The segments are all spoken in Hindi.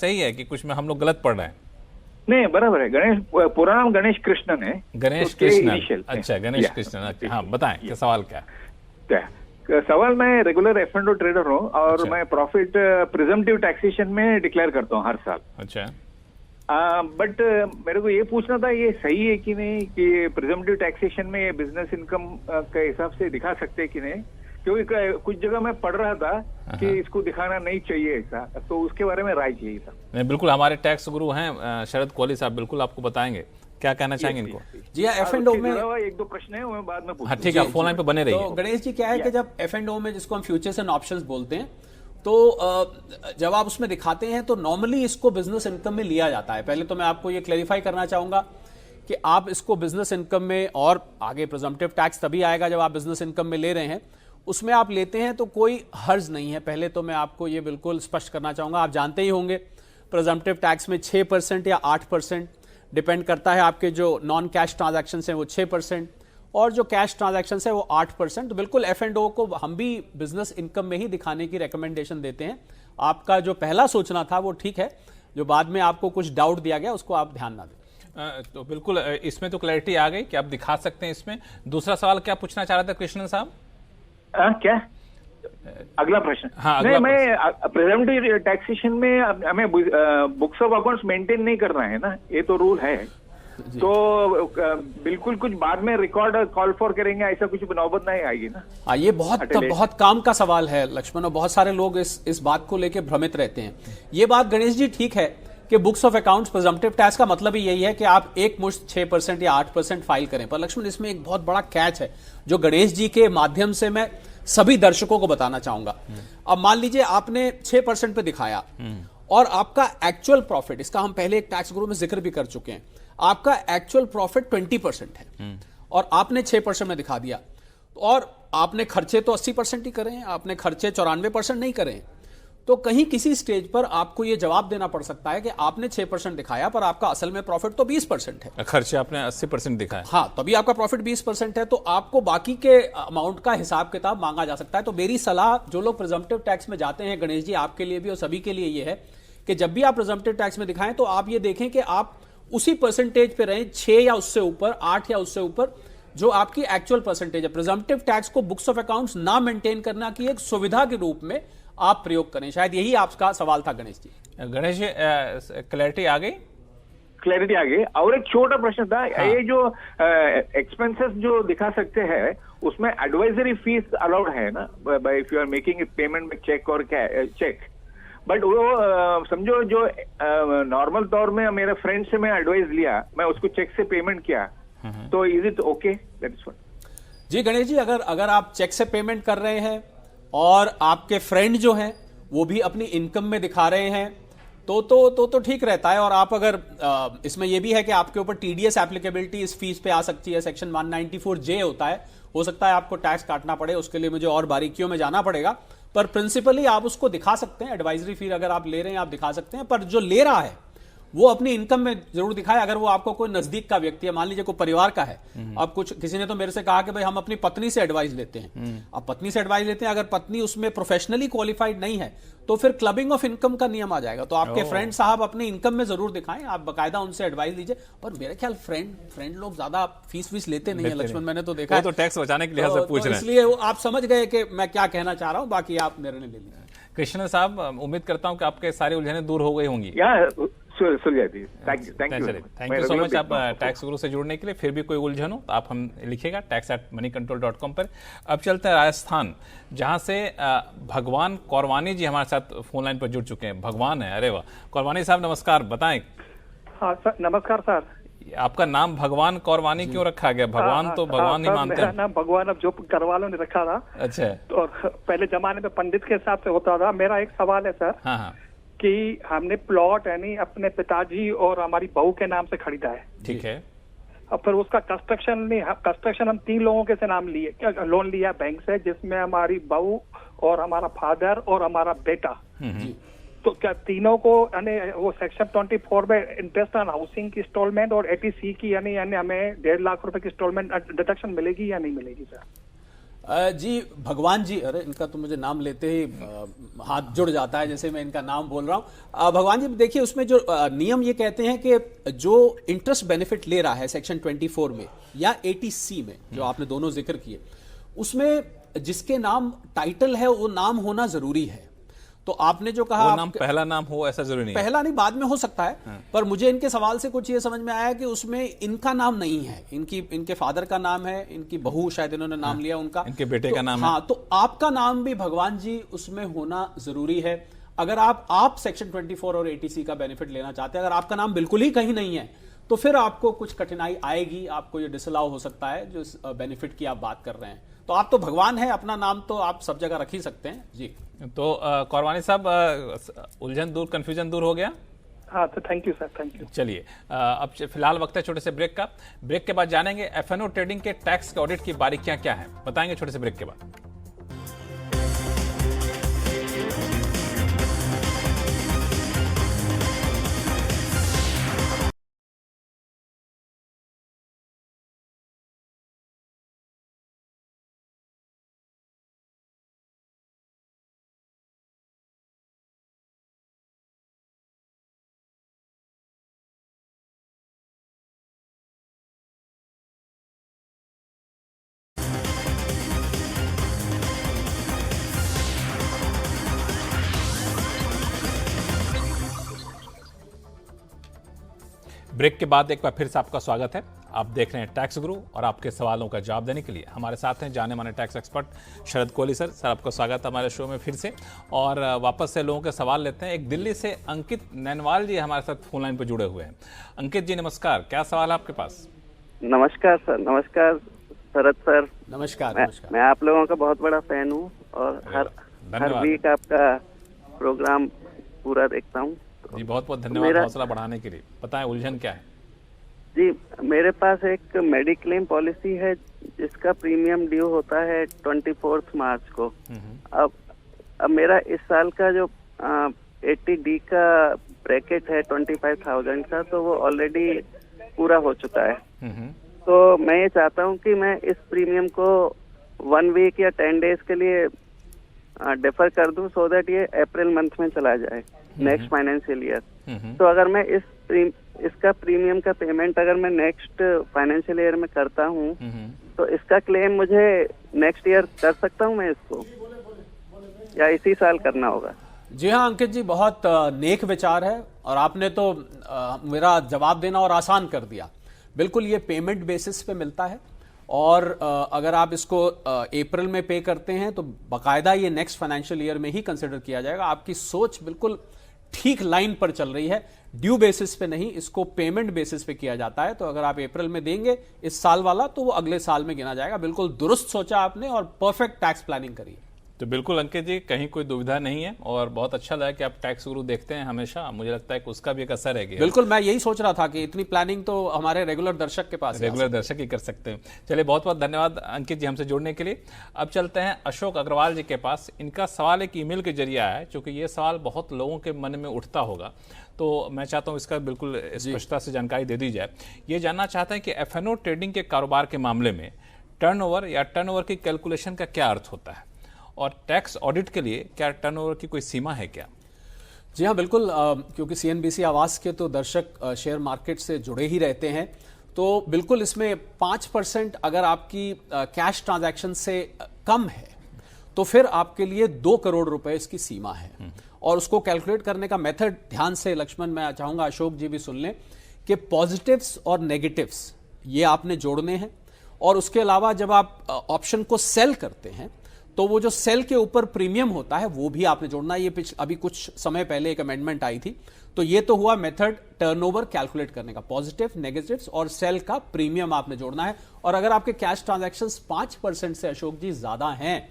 सही है कि कुछ में हम लोग गलत पढ़ रहे हैं? नहीं, बराबर है। गणेश, पूरा नाम गणेश कृष्णन है। गणेश कृष्णन, अच्छा, गणेश कृष्णन। हाँ, बताएं क्या सवाल क्या है? सवाल, मैं रेगुलर F&O ट्रेडर हूँ और अच्छा। मैं प्रॉफिट प्रिजम्पटिव टैक्सेशन में डिक्लेयर करता हूँ हर साल। अच्छा। बट मेरे को ये पूछना था, ये सही है कि नहीं कि प्रिजम्पटिव टैक्सेशन में बिजनेस इनकम के हिसाब से दिखा सकते हैं कि नहीं? क्योंकि कुछ जगह मैं पढ़ रहा था कि इसको दिखाना नहीं चाहिए ऐसा, तो उसके बारे में राय चाहिए था। नहीं, बिल्कुल, हमारे टैक्स गुरु हैं शरद कोहली साहब, बिल्कुल आपको बताएंगे क्या कहना चाहेंगे इनको। जी हाँ, F&O में एक दो प्रश्न है, मैं बाद में पूछूंगा। हाँ, ठीक है, फोन लाइन पे बने रहिए। तो गणेश जी, क्या है कि जब F&O में, जिसको हम फ्यूचर्स एंड ऑप्शंस बोलते हैं, तो जब आप उसमें दिखाते हैं तो नॉर्मली इसको बिजनेस इनकम में लिया जाता है। पहले तो मैं आपको ये क्लैरिफाई करना चाहूंगा कि आप इसको बिजनेस इनकम में, और आगे प्रिजम्पटिव टैक्स तभी आएगा जब आप बिजनेस इनकम में ले रहे हैं, उसमें आप लेते हैं तो कोई हर्ज नहीं है। पहले तो मैं आपको ये बिल्कुल स्पष्ट करना चाहूंगा। आप जानते ही होंगे प्रिजम्पटिव टैक्स में 6% या 8% डिपेंड करता है। आपके जो नॉन कैश ट्रांजैक्शन हैं वो 6% और जो कैश ट्रांजैक्शन है वो 8%। तो बिल्कुल F&O को हम भी बिजनेस इनकम में ही दिखाने की रिकमेंडेशन देते हैं। आपका जो पहला सोचना था वो ठीक है, जो बाद में आपको कुछ डाउट दिया गया उसको आप ध्यान ना दें। तो बिल्कुल इसमें तो क्लैरिटी आ गई कि आप दिखा सकते हैं इसमें। दूसरा सवाल क्या पूछना चाह रहे थे कृष्णन साहब? क्या अगला प्रश्न? हाँ, नहीं, मैं प्रिजम्पटिव टैक्सेशन में हमें बुक्स ऑफ अकाउंट्स मेंटेन नहीं करना है ना, ये तो रूल है। तो बिल्कुल कुछ बाद में रिकॉर्ड कॉल फॉर करेंगे, ऐसा कुछ नौबत नहीं आएगी ना? ये बहुत काम का सवाल है लक्ष्मण, और बहुत सारे लोग इस बात को लेकर भ्रमित रहते हैं। ये बात गणेश जी ठीक है कि books of accounts presumptive tax का मतलब ही यही है कि आप एक मुश्त 6% या 8% फाइल करें। पर लक्ष्मण, इसमें एक बहुत बड़ा कैच है जो गणेश जी के माध्यम से मैं सभी दर्शकों को बताना चाहूंगा। अब मान लीजिए आपने 6% पे दिखाया और आपका एक्चुअल प्रॉफिट, इसका हम पहले एक टैक्स गुरु में जिक्र भी कर चुके हैं, आपका एक्चुअल प्रॉफिट 20% है और आपने 6% में दिखा दिया, और आपने खर्चे तो 80% ही करे हैं, आपने खर्चे 94% नहीं करे हैं। तो कहीं किसी स्टेज पर आपको यह जवाब देना पड़ सकता है कि आपने 6% दिखाया पर आपका असल में प्रॉफिट तो 20% है, खर्चे आपने 80% दिखाया। हाँ, तभी आपका प्रॉफिट 20% है, तो आपको बाकी के अमाउंट का हिसाब किताब मांगा जा सकता है। तो मेरी सलाह जो लोग प्रिजम्पटिव टैक्स में जाते हैं गणेश जी, आपके लिए भी और सभी के लिए ये है कि जब भी आप प्रिजम्पटिव टैक्स में दिखाएं तो आप ये देखें कि आप उसी परसेंटेज पे रहें, 6 या उससे ऊपर, 8 या उससे ऊपर, जो आपकी एक्चुअल परसेंटेज है। प्रिजम्पटिव टैक्स को बुक्स ऑफ अकाउंट्स ना मेंटेन करना की एक सुविधा के रूप में आप प्रयोग करें। शायद यही आपका सवाल था गणेश जी। गणेश जी, क्लैरिटी आ गई? क्लैरिटी आ गई। और एक छोटा प्रश्न था, ये जो एक्सपेंसेस जो दिखा सकते हैं उसमें एडवाइजरी फीस अलाउड है ना, by if you are making payment में चेक और चेक? बट वो समझो जो नॉर्मल तौर में मेरे फ्रेंड से मैं एडवाइस लिया, मैं उसको चेक से पेमेंट किया, तो is it okay? That's what. जी गणेश जी, अगर आप चेक से पेमेंट कर रहे हैं और आपके फ्रेंड जो हैं वो भी अपनी इनकम में दिखा रहे हैं तो ठीक रहता है। और आप अगर इसमें यह भी है कि आपके ऊपर TDS एप्लीकेबिलिटी इस फीस पे आ सकती है, सेक्शन 194J होता है, हो सकता है आपको टैक्स काटना पड़े, उसके लिए मुझे और बारीकियों में जाना पड़ेगा, पर प्रिंसिपली आप उसको दिखा सकते हैं। एडवाइजरी फी अगर आप ले रहे हैं आप दिखा सकते हैं, पर जो ले रहा है वो अपनी इनकम में जरूर दिखाए। अगर वो आपको कोई नजदीक का व्यक्ति है, मान लीजिए कोई परिवार का है, अब किसी ने तो मेरे से कहा कि भाई हम अपनी पत्नी से एडवाइस लेते हैं। अब पत्नी से एडवाइस लेते हैं, अगर पत्नी उसमें प्रोफेशनली क्वालिफाइड नहीं है तो फिर क्लबिंग ऑफ इनकम का नियम आ जाएगा। तो आपके फ्रेंड साहब अपनी इनकम में जरूर दिखाएं, आप बकायदा उनसे एडवाइस लीजिए। पर मेरे ख्याल फ्रेंड लोग ज्यादा फीस लेते नहीं है लक्ष्मण, मैंने तो देखा है। तो टैक्स बचाने के लिहाज से पूछ रहे हैं, इसलिए आप समझ गए कि मैं क्या कहना चाह रहा हूं, बाकी आप निर्णय ले लीजिए। कृष्ण साहब, उम्मीद करता हूं कि आपके सारे उलझने दूर हो गई होंगी। थैंक यू सो मच आप टैक्स गुरु से जुड़ने के लिए। फिर भी कोई उलझन हो तो आप हम लिखिएगा tax@moneycontrol.com पर। अब चलते हैं राजस्थान, जहां से भगवान कौरवानी जी हमारे साथ फोन लाइन पर जुड़ चुके हैं। भगवान है, अरे वाह। कौरवानी साहब नमस्कार, बताएं। हाँ सर, नमस्कार सर। आपका नाम भगवान कौरवानी क्यों रखा गया? भगवान तो भगवान ही मानते हैं। मेरा नाम भगवान अब जो घर वालों ने रखा था। अच्छा। तो पहले जमाने में पंडित के हिसाब से होता था। मेरा एक सवाल है सर, हाँ, कि हमने प्लॉट यानी अपने पिताजी और हमारी बहू के नाम से खरीदा है, ठीक है। अब फिर उसका कंस्ट्रक्शन हम 3 लोगों के से नाम लिए, लोन लिया बैंक से, जिसमें हमारी बहू और हमारा फादर और हमारा बेटा। तो क्या तीनों को यानी वो सेक्शन 24 में इंटरेस्ट ऑन हाउसिंग की इंस्टॉलमेंट और 80C की यानी हमें 1.5 लाख रुपए की इंस्टॉलमेंट डिडक्शन मिलेगी या नहीं मिलेगी सर? जी भगवान जी, अरे इनका तो मुझे नाम लेते ही हाथ जुड़ जाता है जैसे मैं इनका नाम बोल रहा हूं। भगवान जी देखिए, उसमें जो नियम ये कहते हैं कि जो इंटरेस्ट बेनिफिट ले रहा है सेक्शन 24 में या 80C में, जो आपने दोनों जिक्र किए, उसमें जिसके नाम टाइटल है वो नाम होना जरूरी है। तो आपने जो कहा, वो नाम पहला नाम हो ऐसा जरूरी नहीं है। पहला नहीं, बाद में हो सकता है। पर मुझे इनके सवाल से कुछ ये समझ में आया कि उसमें इनका नाम नहीं है, इनके फादर का नाम है, इनकी बहू शायद इन्होंने नाम लिया उनका, इनके बेटे का नाम है। हाँ, तो आपका नाम भी भगवान जी उसमें होना जरूरी है। अगर आप सेक्शन 24 और 80C का बेनिफिट लेना चाहते हैं, अगर आपका नाम बिल्कुल ही कहीं नहीं है तो फिर आपको कुछ कठिनाई आएगी, आपको ये डिसअलाउ हो सकता है जो बेनिफिट की आप बात कर रहे हैं। तो आप तो भगवान है, अपना नाम तो आप सब जगह रख ही सकते हैं जी। तो कौरवानी साहब, उलझन दूर, कंफ्यूजन दूर हो गया? हाँ, तो thank you sir, thank you. चलिए, अब फिलहाल वक्त है छोटे से ब्रेक का। ब्रेक के बाद जानेंगे एफएनओ ट्रेडिंग के टैक्स के ऑडिट की बारीकियां क्या हैं, बताएंगे छोटे से ब्रेक के बाद। ब्रेक के बाद एक बार फिर से आपका स्वागत है। आप देख रहे हैं टैक्स गुरु और आपके सवालों का जवाब देने के लिए हमारे साथ हैं जाने माने टैक्स एक्सपर्ट शरद कोहली सर। सर, आपका स्वागत है हमारे शो में फिर से, और वापस से लोगों के सवाल लेते हैं। एक दिल्ली से अंकित नैनवाल जी हमारे साथ फोन लाइन पर जुड़े हुए हैं। अंकित जी नमस्कार, क्या सवाल है आपके पास? नमस्कार सर। नमस्कार शरद सर। नमस्कार। मैं आप लोगों का बहुत बड़ा फैन हूँ और हर वीक आपका प्रोग्राम पूरा देखता हूँ। जी बहुत बहुत धन्यवाद हौसला बढ़ाने के लिए। बताएं उलझन क्या है? जी, मेरे पास एक मेडिक्लेम पॉलिसी है जिसका प्रीमियम ड्यू होता है 24 मार्च को। अब मेरा इस साल का जो 80D का ब्रैकेट है 25,000 का, तो वो ऑलरेडी पूरा हो चुका है। तो मैं ये चाहता हूँ कि मैं इस प्रीमियम को 1 वीक या 10 डेज के लिए डिफर कर दूं, सो दैट ये अप्रैल मंथ में चला जाए नेक्स्ट फाइनेंशियल ईयर। तो अगर मैं इसका प्रीमियम का पेमेंट अगर मैं नेक्स्ट फाइनेंशियल ईयर में करता हूँ तो इसका क्लेम मुझे नेक्स्ट ईयर कर सकता हूँ मैं इसको, या इसी साल करना होगा? जी हाँ अंकित जी, बहुत नेक विचार है और आपने तो मेरा जवाब देना और आसान कर दिया। बिल्कुल ये पेमेंट बेसिस पे मिलता है और अगर आप इसको अप्रैल में पे करते हैं तो बाकायदा ये नेक्स्ट फाइनेंशियल ईयर में ही कंसिडर किया जाएगा। आपकी सोच बिल्कुल ठीक लाइन पर चल रही है। ड्यू बेसिस पे नहीं, इसको पेमेंट बेसिस पे किया जाता है। तो अगर आप अप्रैल में देंगे इस साल वाला तो वो अगले साल में गिना जाएगा। बिल्कुल दुरुस्त सोचा आपने और परफेक्ट टैक्स प्लानिंग करी। तो बिल्कुल अंकित जी, कहीं कोई दुविधा नहीं है और बहुत अच्छा लगा कि आप टैक्स गुरु देखते हैं हमेशा। मुझे लगता है कि उसका भी एक असर है। बिल्कुल, मैं यही सोच रहा था कि इतनी प्लानिंग तो हमारे रेगुलर दर्शक के पास, रेगुलर दर्शक ही कर सकते हैं। चलिए, बहुत बहुत धन्यवाद अंकित जी हमसे जुड़ने के लिए। अब चलते हैं अशोक अग्रवाल जी के पास। इनका सवाल एक ईमेल के जरिए आया है, क्योंकि ये सवाल बहुत लोगों के मन में उठता होगा, तो मैं चाहता हूं इसका बिल्कुल स्पष्टता से जानकारी दे दी जाए। ये जानना चाहते हैं कि एफएनओ ट्रेडिंग के कारोबार के मामले में टर्नओवर या टर्नओवर की कैलकुलेशन का क्या अर्थ होता है, और टैक्स ऑडिट के लिए क्या टर्नओवर की कोई सीमा है क्या? जी हाँ बिल्कुल, क्योंकि CNBC आवाज के तो दर्शक शेयर मार्केट से जुड़े ही रहते हैं, तो बिल्कुल इसमें 5% अगर आपकी कैश ट्रांजैक्शन से कम है तो फिर आपके लिए 2 करोड़ रुपए इसकी सीमा है। और उसको कैलकुलेट करने का मेथड ध्यान से लक्ष्मण, मैं चाहूंगा अशोक जी भी सुन लें कि पॉजिटिव्स और नेगेटिव्स ये आपने जोड़ने हैं। और उसके अलावा जब आप ऑप्शन को सेल करते हैं तो वो जो सेल के ऊपर प्रीमियम होता है वो भी आपने जोड़ना है। ये अभी कुछ समय पहले एक अमेंडमेंट आई थी, तो ये तो हुआ मेथड टर्नओवर कैलकुलेट करने का। पॉजिटिव, नेगेटिव्स और सेल का प्रीमियम आपने जोड़ना है। और अगर आपके कैश ट्रांजैक्शंस 5% से अशोक जी ज्यादा हैं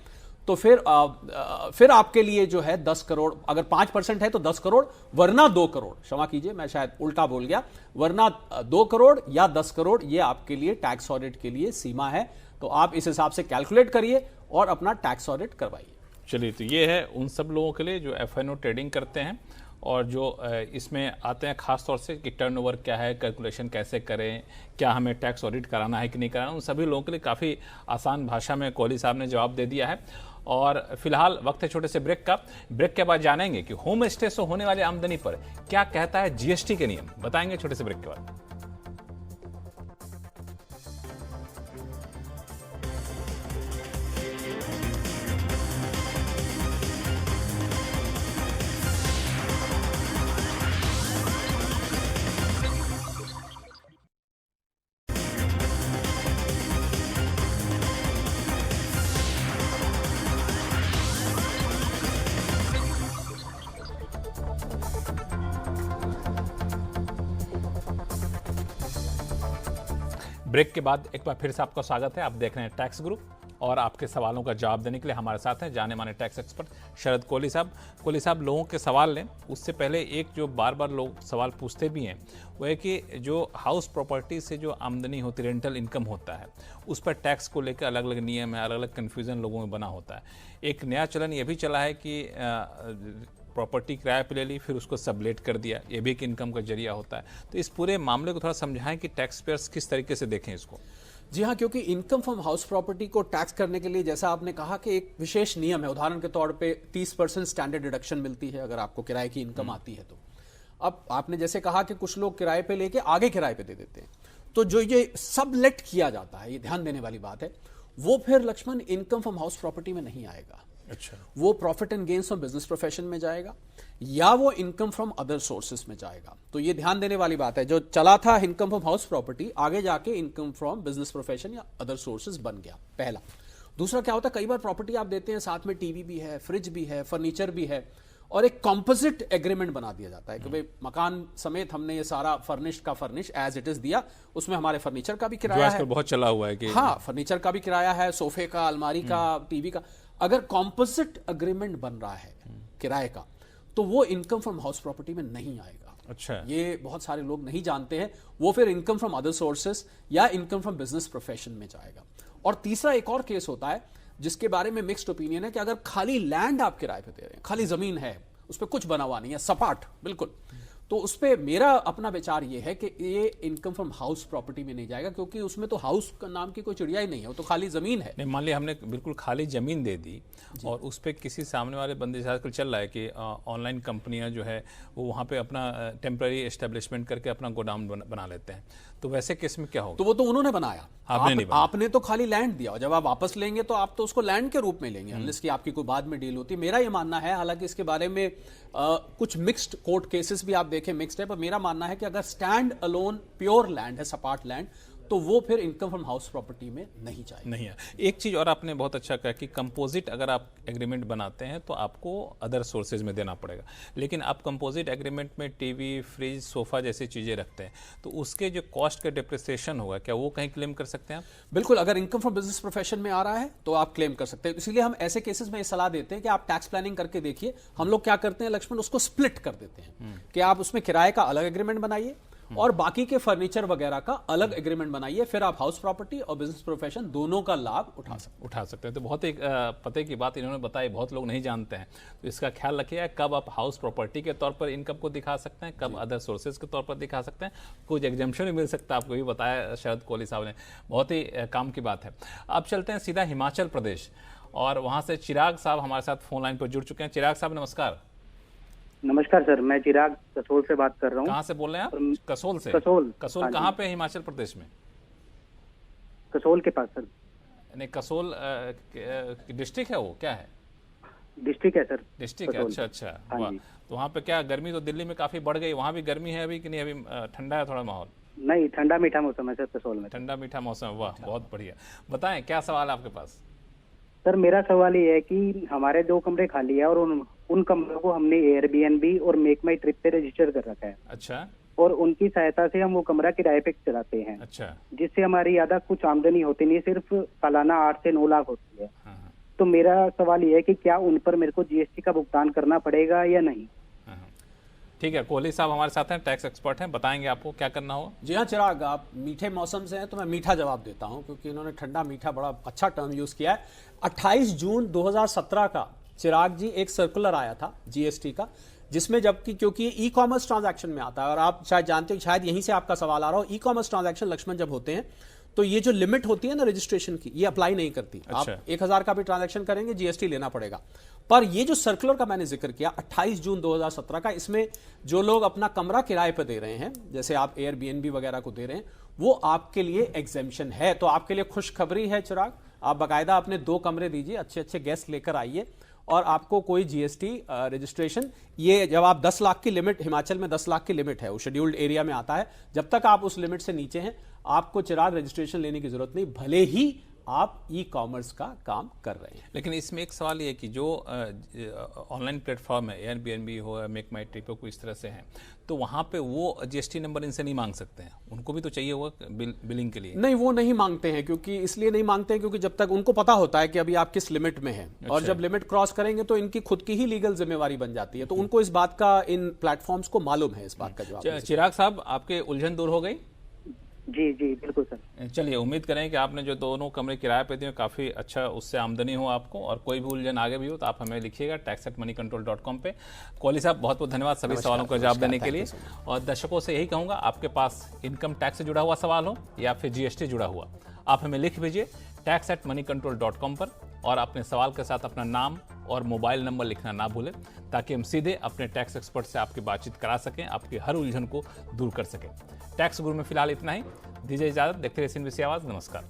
तो फिर आपके लिए जो है 10 करोड़, अगर 5% है तो 10 करोड़, वरना 2 करोड़, क्षमा कीजिए मैं शायद उल्टा बोल गया, वरना 2 करोड़ या 10 करोड़ ये आपके लिए टैक्स ऑडिट के लिए सीमा है। तो आप इस हिसाब से कैलकुलेट करिए और अपना टैक्स ऑडिट करवाइए। चलिए, तो ये है उन सब लोगों के लिए जो एफएनओ ट्रेडिंग करते हैं और जो इसमें आते हैं खास तौर से कि टर्नओवर क्या है, कैलकुलेशन कैसे करें, क्या हमें टैक्स ऑडिट कराना है कि नहीं कराना, उन सभी लोगों के लिए काफ़ी आसान भाषा में कोहली साहब ने जवाब दे दिया है। और फिलहाल वक्त है छोटे से ब्रेक का। ब्रेक के बाद जानेंगे कि होम स्टे से होने वाली आमदनी पर क्या कहता है जीएसटी के नियम, बताएंगे छोटे से ब्रेक के बाद। ब्रेक के बाद एक बार फिर से आपका स्वागत है। आप देख रहे हैं टैक्स ग्रुप और आपके सवालों का जवाब देने के लिए हमारे साथ हैं जाने माने टैक्स एक्सपर्ट शरद कोहली साहब। कोहली साहब, लोगों के सवाल लें उससे पहले एक जो बार बार लोग सवाल पूछते भी हैं वो है कि जो हाउस प्रॉपर्टी से जो आमदनी होती, रेंटल इनकम होता है, उस पर टैक्स को लेकर अलग अलग नियम है, अलग अलग कन्फ्यूज़न लोगों में बना होता है। एक नया चलन ये भी चला है कि प्रॉपर्टी किराए पे ले ली फिर उसको सबलेट कर दिया, ये भी एक इनकम का जरिया होता है। तो इस पूरे मामले को थोड़ा समझाएं कि टैक्स पेयर्स किस तरीके से देखें इसको। जी हाँ, क्योंकि इनकम फ्रॉम हाउस प्रॉपर्टी को टैक्स करने के लिए जैसा आपने कहा कि एक विशेष नियम है। उदाहरण के तौर पे 30% स्टैंडर्ड डिडक्शन मिलती है अगर आपको किराए की इनकम आती है तो। अब आपने जैसे कहा कि कुछ लोग किराए पे लेके आगे किराए पे दे देते हैं, तो जो ये सबलेट किया जाता है, ये ध्यान देने वाली बात है, वो फिर Lakshman income from house property में नहीं आएगा। अच्छा, वो profit and gains from business profession में जाएगा या वो इनकम फ्रॉम अदर सोर्सेस में जाएगा। तो ये ध्यान देने वाली बात है। जो चला था इनकम फ्रॉम हाउस प्रॉपर्टी, आगे जाके इनकम फ्रॉम बिजनेस प्रोफेशन या अदर सोर्सेस बन गया, पहला। दूसरा क्या होता है, कई बार प्रॉपर्टी आप देते हैं साथ में टीवी भी है, फ्रिज भी है, फर्नीचर भी है, और एक कॉम्पोजिट एग्रीमेंट बना दिया जाता है कि भाई मकान समेत हमने ये सारा फर्निश का फर्निश एज इट इज दिया, उसमें हमारे फर्नीचर का भी किराया है, बहुत चला हुआ है कि हाँ, फर्नीचर का भी किराया है, सोफे का, अलमारी का, टीवी का। अगर कॉम्पोजिट अग्रीमेंट बन रहा है किराए का, तो वो इनकम फ्रॉम हाउस प्रॉपर्टी में नहीं आएगा। अच्छा, ये बहुत सारे लोग नहीं जानते हैं। वो फिर इनकम फ्रॉम अदर सोर्सेस या इनकम फ्रॉम बिजनेस प्रोफेशन में जाएगा। और तीसरा एक और केस होता है जिसके बारे में मिक्स्ड ओपिनियन है कि अगर खाली लैंड आप किराए पे दे रहे हैं, खाली जमीन है, उस पर कुछ बना हुआ नहीं है, सपाट बिल्कुल, तो उस पर मेरा अपना विचार ये है कि ये इनकम फ्रॉम हाउस प्रॉपर्टी में नहीं जाएगा, क्योंकि उसमें तो हाउस का नाम की कोई चिड़िया ही नहीं है, वो तो खाली जमीन है। नहीं, मान लिया हमने बिल्कुल खाली जमीन दे दी और उस पर किसी सामने वाले बंदे से आजकल चल रहा है कि ऑनलाइन कंपनियां जो है वो वहाँ पे अपना टेम्पररी एस्टेब्लिशमेंट करके अपना गोडाउन बना लेते हैं, तो वैसे केस में क्या होगा? तो वो तो उन्होंने बनाया, आपने तो खाली लैंड दिया, जब आप वापस लेंगे तो आप तो उसको लैंड के रूप में लेंगे, अनलेस कि आपकी कोई बाद में डील होती है। मेरा ये मानना है, हालांकि इसके बारे में कुछ मिक्स्ड कोर्ट केसेस भी आप देखें, मिक्स्ड है, पर मेरा मानना है कि अगर स्टैंड अलोन प्योर लैंड है, सपाट लैंड, तो वो फिर इनकम फ्रॉम हाउस प्रॉपर्टी में नहीं जाएगा। नहीं है। एक चीज और आपने बहुत अच्छा कहा कि कंपोजिट अगर आप एग्रीमेंट बनाते हैं तो आपको अदर सोर्सेज में देना पड़ेगा, लेकिन आप कंपोजिट एग्रीमेंट में टीवी, फ्रिज, सोफा जैसी चीजें रखते हैं तो उसके जो कॉस्ट का डिप्रिसिएशन होगा, क्या वो कहीं क्लेम कर सकते हैं आप? बिल्कुल, अगर इनकम फ्रॉम बिजनेस प्रोफेशन में आ रहा है तो आप क्लेम कर सकते हैं। इसीलिए हम ऐसे केसेस में ये सलाह देते हैं कि आप टैक्स प्लानिंग करके देखिए। हम लोग क्या करते हैं लक्ष्मण, उसको स्प्लिट कर देते हैं कि आप उसमें किराए का अलग एग्रीमेंट बनाइए और बाकी के फर्नीचर वगैरह का अलग एग्रीमेंट बनाइए, फिर आप हाउस प्रॉपर्टी और बिजनेस प्रोफेशन दोनों का लाभ उठा सकते हैं। तो बहुत एक पते की बात इन्होंने बताई, बहुत लोग नहीं जानते हैं, तो इसका ख्याल रखिएगा कब आप हाउस प्रॉपर्टी के तौर पर इनकम को दिखा सकते हैं, कब अदर सोर्सेज के तौर पर दिखा सकते हैं, कुछ एग्जाम्पशन भी मिल सकता है, आपको भी बताया शरद कोहली साहब ने, बहुत ही काम की बात है। अब चलते हैं सीधा हिमाचल प्रदेश और वहां से चिराग साहब हमारे साथ फोन लाइन पर जुड़ चुके हैं। चिराग साहब नमस्कार। नमस्कार सर, मैं चिराग कसोल से बात कर रहा हूँ। कहाँ से बोल रहे हैं आप? कसोल से। कसोल हाँ कहाँ पे है हिमाचल प्रदेश में? कसोल के पास सर। नहीं, कसोल डिस्ट्रिक्ट है, वो क्या है? डिस्ट्रिक्ट है सर। डिस्ट्रिक्ट है, अच्छा। वाह, तो वहाँ पे क्या गर्मी तो दिल्ली में काफी बढ़ गई, वहाँ भी गर्मी है अभी कि नहीं? अभी ठंडा है थोड़ा माहौल? नहीं, ठंडा मीठा मौसम है सर कसोल में। ठंडा मीठा मौसम, वाह बहुत बढ़िया। बताएं क्या सवाल है आपके पास? सर मेरा सवाल ये है कि हमारे 2 कमरे खाली है और उन कमरों को हमने एयरबीएनबी और मेक माई ट्रिप पे रजिस्टर कर रखा है। अच्छा। और उनकी सहायता से हम वो कमरा किराए पे चलाते हैं। अच्छा। जिससे हमारी ज्यादा कुछ आमदनी होती नहीं, सिर्फ सालाना 8 से 9 लाख होती है। हाँ। तो मेरा सवाल ये है कि क्या उन पर मेरे को जीएसटी का भुगतान करना पड़ेगा या नहीं? ठीक है, कोहली साहब हमारे साथ हैं, टैक्स एक्सपर्ट हैं, बताएंगे आपको क्या करना हो। जी हाँ चिराग, आप मीठे मौसम से हैं तो मैं मीठा जवाब देता हूं, क्योंकि इन्होंने ठंडा मीठा बड़ा अच्छा टर्म यूज किया है। 28 जून 2017 का चिराग जी एक सर्कुलर आया था जीएसटी का, जिसमें जबकि क्योंकि ई कॉमर्स ट्रांजैक्शन में आता है, और आप शायद जानते हो, शायद यहीं से आपका सवाल आ रहा हो, ई कॉमर्स ट्रांजैक्शन लक्ष्मण जब होते हैं तो ये जो लिमिट होती है ना रजिस्ट्रेशन की, ये अप्लाई नहीं करती। अच्छा। आप 1000 का भी ट्रांजैक्शन करेंगे जीएसटी लेना पड़ेगा। पर ये जो सर्कुलर का मैंने जिक्र किया 28 जून 2017 का, इसमें जो लोग अपना कमरा किराए पर दे रहे हैं, जैसे आप एयरबीएनबी वगैरह को दे रहे हैं, वो आपके लिए एग्जेम्पशन है। तो आपके लिए खुशखबरी है चिराग, आप बाकायदा अपने 2 कमरे दीजिए, अच्छे अच्छे गेस्ट लेकर आइए और आपको कोई जीएसटी रजिस्ट्रेशन, ये जब आप 10 लाख की लिमिट, हिमाचल में 10 लाख की लिमिट है, वो शेड्यूल्ड एरिया में आता है, जब तक आप उस लिमिट से नीचे हैं आपको चिराग रजिस्ट्रेशन लेने की जरूरत नहीं, भले ही आप ई कॉमर्स का काम कर रहे हैं। लेकिन इसमें एक सवाल ये है कि जो ऑनलाइन प्लेटफॉर्म है, एयरबीएनबी हो या मेक माई ट्रिप हो, कोई इस तरह से हैं, तो वहाँ पे वो जीएसटी नंबर इनसे नहीं मांग सकते हैं, उनको भी तो चाहिए होगा बिलिंग के लिए। नहीं, वो नहीं मांगते हैं, क्योंकि इसलिए नहीं मांगते हैं क्योंकि जब तक उनको पता होता है कि अभी आप किस लिमिट में हैं, और जब लिमिट क्रॉस करेंगे तो इनकी खुद की ही लीगल जिम्मेवारी बन जाती है, तो उनको इस बात का, इन प्लेटफॉर्म्स को मालूम है इस बात का जवाब। चिराग साहब, आपके उलझन दूर हो गई? जी जी बिल्कुल सर। चलिए, उम्मीद करें कि आपने जो 2 कमरे किराए पे दिए काफ़ी अच्छा उससे आमदनी हो आपको, और कोई भी उलझन आगे भी हो तो आप हमें लिखिएगा tax@moneycontrol.com पे। कोहली साहब, बहुत बहुत धन्यवाद सभी सवालों का जवाब देने के लिए। और दर्शकों से यही कहूँगा, आपके पास इनकम टैक्स से जुड़ा हुआ सवाल हो या फिर जीएसटी जुड़ा हुआ, आप हमें लिख भेजिए tax@moneycontrol.com पर, और अपने सवाल के साथ अपना नाम और मोबाइल नंबर लिखना ना भूलें, ताकि हम सीधे अपने टैक्स एक्सपर्ट से आपकी बातचीत करा सकें, आपकी हर उलझन को दूर कर सकें। टैक्स गुरु में फिलहाल इतना ही, दीजिए इजाजत, देखते रहिए CNBC आवाज़। नमस्कार।